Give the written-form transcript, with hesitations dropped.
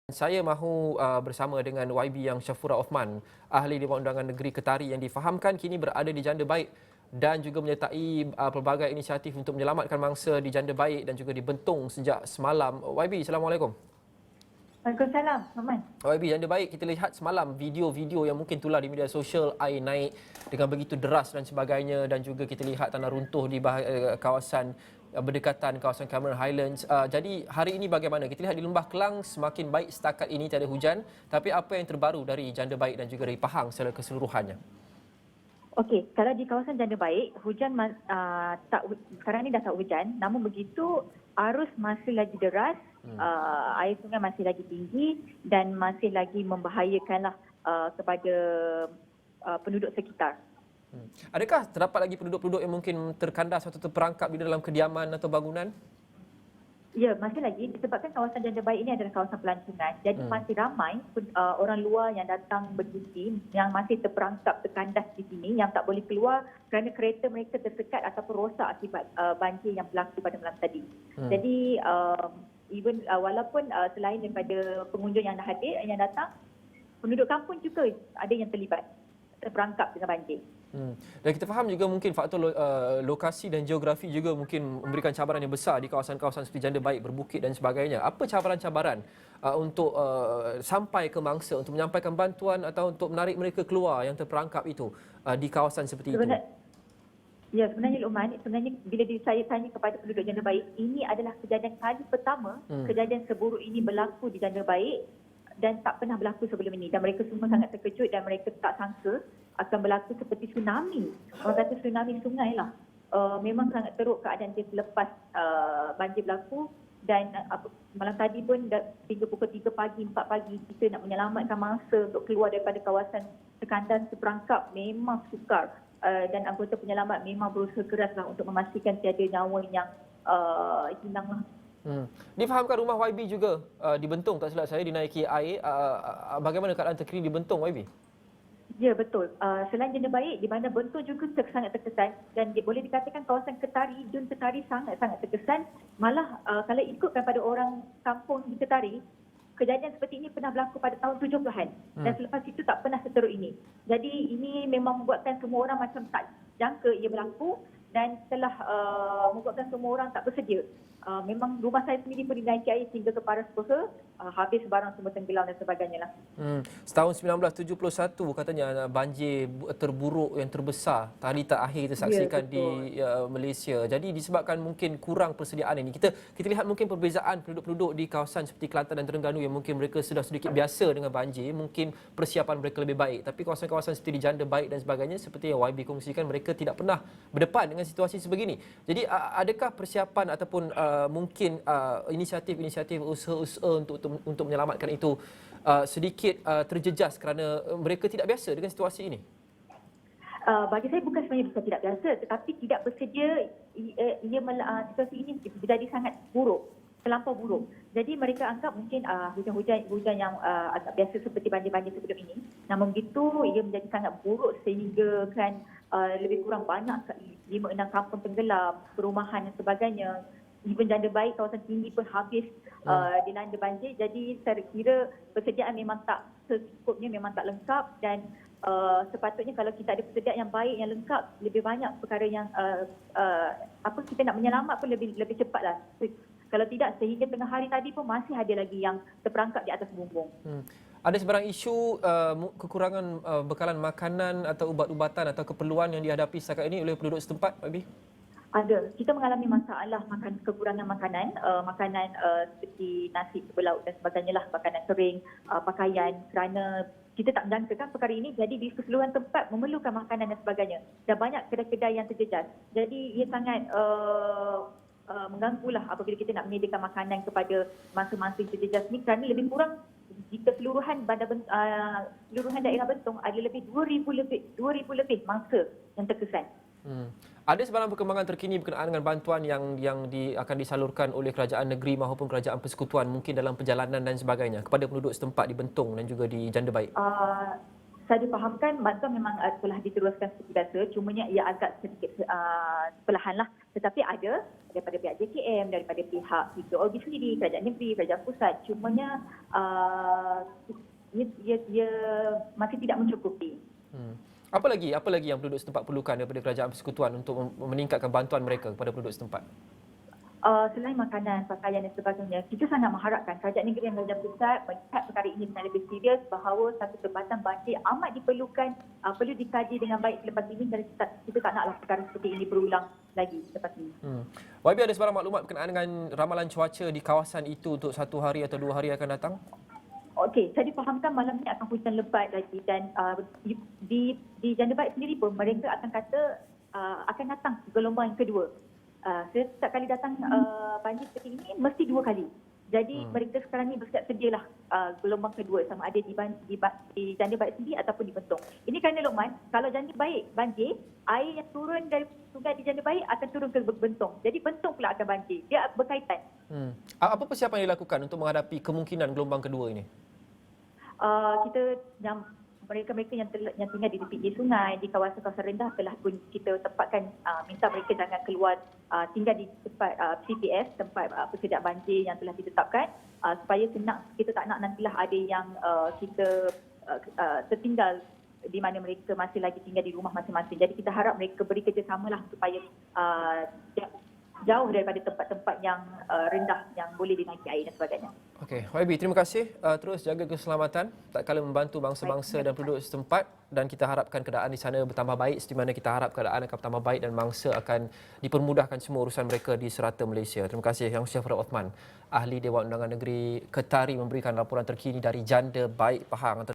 Saya mahu bersama dengan YB yang Syafura Othman, Ahli Dewan Undangan Negeri Ketari yang difahamkan kini berada di Janda Baik dan juga menyertai pelbagai inisiatif untuk menyelamatkan mangsa di Janda Baik dan juga di Bentong sejak semalam. YB, Assalamualaikum. Waalaikumsalam, Aman. YB, Janda Baik, kita lihat semalam video-video yang mungkin tular di media sosial, air naik dengan begitu deras dan sebagainya, dan juga kita lihat tanah runtuh di kawasan berdekatan kawasan Cameron Highlands. Jadi hari ini bagaimana? Kita lihat di Lembah Kelang semakin baik setakat ini, tiada hujan. Tapi apa yang terbaru dari Janda Baik dan juga dari Pahang secara keseluruhannya? Okey, kalau di kawasan Janda Baik, hujan sekarang ni dah tak hujan. Namun begitu, arus masih lagi deras, air sungai masih lagi tinggi dan masih lagi membahayakanlah kepada penduduk sekitar. Adakah terdapat lagi penduduk-penduduk yang mungkin terkandas atau terperangkap di dalam kediaman atau bangunan? Ya, masih lagi disebabkan kawasan Janda Baik ini adalah kawasan pelancongan. Jadi masih ramai orang luar yang datang bercuti yang masih terperangkap terkandas di sini yang tak boleh keluar kerana kereta mereka tersekat ataupun rosak akibat banjir yang berlaku pada malam tadi. Jadi walaupun selain daripada pengunjung yang dah hadir yang datang, penduduk kampung juga ada yang terlibat terperangkap dengan banjir. Dan kita faham juga mungkin faktor lokasi dan geografi juga mungkin memberikan cabaran yang besar di kawasan-kawasan seperti Janda Baik, Berbukit dan sebagainya. Apa cabaran-cabaran untuk sampai ke mangsa, untuk menyampaikan bantuan atau untuk menarik mereka keluar yang terperangkap itu di kawasan seperti itu? Ya, sebenarnya Luqman, sebenarnya bila saya tanya kepada penduduk Janda Baik, ini adalah kejadian kali pertama kejadian seburuk ini berlaku di Janda Baik dan tak pernah berlaku sebelum ini. Dan mereka semua sangat terkejut dan mereka tak sangka akan berlaku seperti tsunami. Orang kata tsunami sungai lah. Memang sangat teruk keadaan dia selepas banjir berlaku. Dan malam tadi pun hingga pukul 3 pagi, 4 pagi kita nak menyelamatkan mangsa untuk keluar daripada kawasan terkandas terperangkap memang sukar. Dan anggota penyelamat memang berusaha keraslah untuk memastikan tiada nyawa yang hilanglah. Difahamkan rumah YB juga di Bentong, tak silap saya, dinaiki air. Bagaimana keadaan terkini di Bentong, YB? Ya, betul. Selain Janda Baik, di mana Bentong juga sangat terkesan dan boleh dikatakan kawasan Ketari, Dun Ketari sangat-sangat terkesan. Malah kalau ikutkan pada orang kampung di Ketari, kejadian seperti ini pernah berlaku pada tahun 70-an dan selepas itu tak pernah seteruk ini. Jadi ini memang membuatkan semua orang macam tak jangka ia berlaku dan telah membuatkan semua orang tak bersedia. Memang rumah saya sendiri pun dinaiki air hingga ke paras peha, habis barang semua tenggelam dan sebagainya lah. Setahun 1971 katanya banjir terburuk yang terbesar tali tak akhir kita saksikan di Malaysia. Jadi disebabkan mungkin kurang persediaan ini. Kita lihat mungkin perbezaan penduduk-penduduk di kawasan seperti Kelantan dan Terengganu yang mungkin mereka sudah sedikit biasa dengan banjir, mungkin persiapan mereka lebih baik. Tapi kawasan-kawasan seperti di Janda Baik dan sebagainya, seperti yang YB kongsikan, mereka tidak pernah berdepan dengan situasi sebegini. Jadi adakah persiapan ataupun mungkin inisiatif-inisiatif usaha-usaha untuk menyelamatkan itu sedikit terjejas kerana mereka tidak biasa dengan situasi ini? Bagi saya bukan sebenarnya bukan tidak biasa, tetapi tidak bersedia. Situasi ini menjadi sangat buruk, terlampau buruk. Jadi mereka anggap mungkin hujan yang agak biasa seperti banjir-banjir sebelum ini. Namun begitu ia menjadi sangat buruk sehingga kan lebih kurang banyak 5-6 kampung tenggelam, perumahan dan sebagainya. Even Janda Baik, kawasan tinggi pun habis dilanda banjir. Jadi saya kira persediaan memang tak secukupnya, memang tak lengkap dan sepatutnya kalau kita ada persediaan yang baik, yang lengkap, lebih banyak perkara yang kita nak menyelamat pun lebih cepatlah. Kalau tidak, sehingga tengah hari tadi pun masih ada lagi yang terperangkap di atas bumbung. Ada sebarang isu kekurangan bekalan makanan atau ubat-ubatan atau keperluan yang dihadapi setakat ini oleh penduduk setempat, YB? Ada. Kita mengalami masalah kekurangan makanan seperti nasi berlauk dan sebagainya lah, makanan kering, pakaian, kerana kita tak menjangkakan perkara ini. Jadi di keseluruhan tempat memerlukan makanan dan sebagainya. Dan banyak kedai-kedai yang terjejas. Jadi ia sangat mengganggulah apabila kita nak menyediakan makanan kepada mangsa-mangsa yang terjejas ni, kerana lebih kurang di keseluruhan seluruhan daerah Bentong ada lebih 2,000 lebih mangsa yang terkesan. Ada sebarang perkembangan terkini berkenaan dengan bantuan yang akan disalurkan oleh kerajaan negeri maupun kerajaan persekutuan mungkin dalam perjalanan dan sebagainya kepada penduduk setempat di Bentong dan juga di Janda Baik? saya difahamkan bantuan memang telah diteruskan seperti biasa, cumanya ia agak sedikit perlahan lah. Tetapi ada daripada pihak JKM, daripada pihak PKOB sendiri, kerajaan negeri, kerajaan pusat. Cumanya ia masih tidak mencukupi. Apa lagi yang penduduk setempat perlukan daripada kerajaan persekutuan untuk meningkatkan bantuan mereka kepada penduduk setempat? Selain makanan, pakaian dan sebagainya, kita sangat mengharapkan kerajaan negeri dan kerajaan pusat melihat perkara ini dengan lebih serius bahawa satu tempatan banjir amat diperlukan, perlu dikaji dengan baik selepas ini dan kita tak naklah perkara seperti ini berulang lagi selepas ini. YB ada sebarang maklumat berkenaan dengan ramalan cuaca di kawasan itu untuk 1 hari atau 2 hari akan datang? Okey, saya difahamkan malam ni akan hujan lebat lagi dan di Janda Baik sendiri pun mereka akan kata akan datang gelombang yang kedua. Setiap kali datang banjir seperti ini mesti 2 kali. Jadi mereka sekarang ni bersiap sedialah gelombang kedua sama ada di Janda Baik sendiri ataupun di Bentong. Ini kerana Lokman, kalau Janda Baik banjir, air yang turun dari sungai di Janda Baik akan turun ke Bentong. Jadi Bentong pula akan banjir. Dia berkaitan. Apa persiapan yang dilakukan untuk menghadapi kemungkinan gelombang kedua ini? Kita mereka-mereka yang tinggal di tepi sungai, di kawasan-kawasan rendah telah pun kita tempatkan, minta mereka jangan keluar, tinggal di tempat CPS, tempat persediaan banjir yang telah ditetapkan, supaya senang, kita tak nak nantilah ada yang kita tertinggal di mana mereka masih lagi tinggal di rumah masing-masing. Jadi kita harap mereka beri kerjasamalah supaya jauh daripada tempat-tempat yang rendah yang boleh dinaiki air dan sebagainya. Okey, YB, terima kasih. Terus jaga keselamatan, tak kala membantu bangsa-bangsa dan penduduk setempat, dan kita harapkan keadaan di sana bertambah baik seperti mana kita harap keadaan akan bertambah baik dan bangsa akan dipermudahkan semua urusan mereka di serata Malaysia. Terima kasih Yang Syafra Othman, Ahli Dewan Undangan Negeri Ketari memberikan laporan terkini dari Janda Baik Pahang.